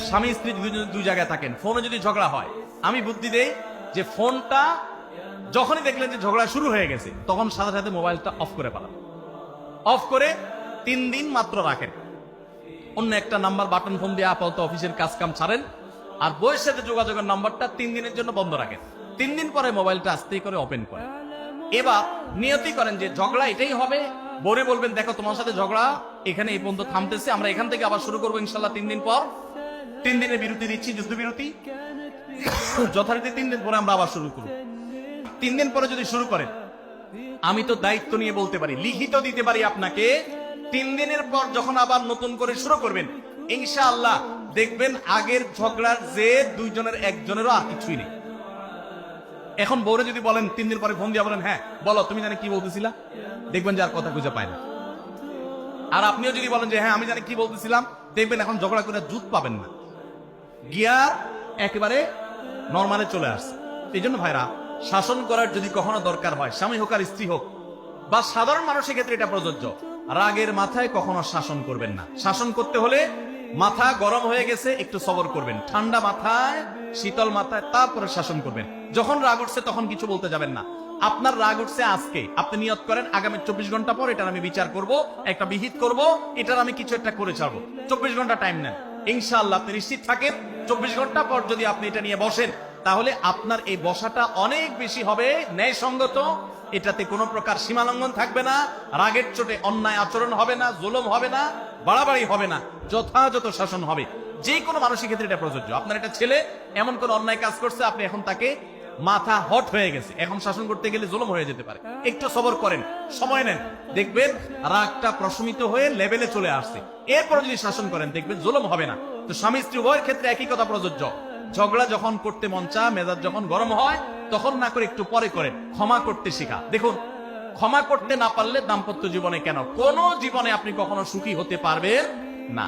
স্বামী স্ত্রী দুই জায়গায় থাকেন, ফোনে যদি ঝগড়া হয়, আমি বুদ্ধি দেই যে ফোনটা যখনই দেখলেন যে ঝগড়া শুরু হয়ে গেছে তখন সাথে সাথে মোবাইলটা অফ করে পালান। অফ করে 3 দিন মাত্র রাখেন, অন্য একটা নাম্বার বাটন ফোন দিয়ে আপাতত অফিসের কাজ কাম ছাড়েন, আর বইয়ের সাথে যোগাযোগের নাম্বারটা 3 দিনের জন্য বন্ধ রাখেন। 3 দিন পরে মোবাইলটা আস্তে করে ওপেন করেন। এবার নিয়তি করেন যে ঝগড়া এটাই হবে, বরে বলবেন দেখো তোমার সাথে ঝগড়া এখানে এই পর্যন্ত থামতেছে, আমরা এখান থেকে আবার শুরু করবো ইনশাল্লাহ 3 দিন পর। 3 দিনের বিরতি দিচ্ছি, যুদ্ধবিরতি, যথারীতি 3 দিন পরে আমরা আবার শুরু করব। 3 দিন পরে যদি শুরু করেন, আমি তো দায়িত্ব নিয়ে বলতে পারি, লিখিত দিতে পারি আপনাকে, 3 দিনের পর যখন আবার নতুন করে শুরু করবেন ইনশাআল্লাহ দেখবেন আগের ঝগড়ার যে দুইজনের একজনেরও আর কিছুই নেই। এখন বউরে যদি বলেন 3 দিন পরে ফোন দিয়ে বলেন হ্যাঁ বলো তুমি জানি কি বলতেছিলা, দেখবেন যে আর কথা খুঁজে পায় না। আর আপনিও যদি বলেন যে হ্যাঁ আমি জানি কি বলতেছিলাম, দেখবেন এখন ঝগড়া করে জুত পাবেন না, গিয়ার একেবারে নরমালে চলে আসছে। এই জন্য ভাইরা, শাসন করার যদি কখনো দরকার হয়, স্বামী হোক আর স্ত্রী হোক বা সাধারণ মানুষের ক্ষেত্রে এটা প্রযোজ্য, রাগের মাথায় কখনো শাসন করবেন না। শাসন করতে হলে মাথা গরম হয়ে গেছে একটু সবর করবেন, ঠান্ডা মাথায় শীতল মাথায় তারপরে শাসন করবেন। যখন রাগ উঠছে তখন কিছু বলতে যাবেন না। আপনার রাগ উঠছে আজকে, আপনি নিয়ত করেন আগামী 24 ঘন্টা পর এটার আমি বিচার করব, একটা বিহিত করব, এটার আমি কিছু একটা করে ছাড়বো। 24 ঘন্টা টাইম নেন, ইনশাআল্লাহ আপনি নিশ্চিত থাকেন 24 ঘন্টা পর যদি আপনি এটা নিয়ে বসেন তাহলে আপনার এই বসাটা অনেক বেশি হবে ন্যায়সঙ্গত, এটাতে কোনো প্রকার সীমালঙ্ঘন থাকবে না, রাগের চোটে অন্যায় আচরণ হবে না, জুলুম হবে না, বাড়াবাড়ি হবে না, যথাযথ শাসন হবে। যে কোনো মানুষের ক্ষেত্রে এটা প্রযোজ্য। আপনার একটা ছেলে এমন কোন অন্যায় কাজ করছে, আপনি এখন তাকে মাথা হট হয়ে গেছে, এখন শাসন করতে গেলে জুলুম হয়ে যেতে পারে, একটু সবর করেন, সময় নেন, দেখবেন রাগটা প্রশমিত হয়ে লেভেলে চলে আসছে। এরপর যদি শাসন করেন দেখবেন জুলুম হবে না। তো স্বামী স্ত্রী উভয়ের ক্ষেত্রে একই কথা প্রযোজ্য। ঝগড়া যখন করতে মন চা, মেজাজ যখন গরম হয় তখন না করে একটু পরে করেন, ক্ষমা করতে শেখা। দেখুন, ক্ষমা করতে না পারলে দাম্পত্য জীবনে কেন কোন জীবনে আপনি কখনো সুখী হতে পারবেন না।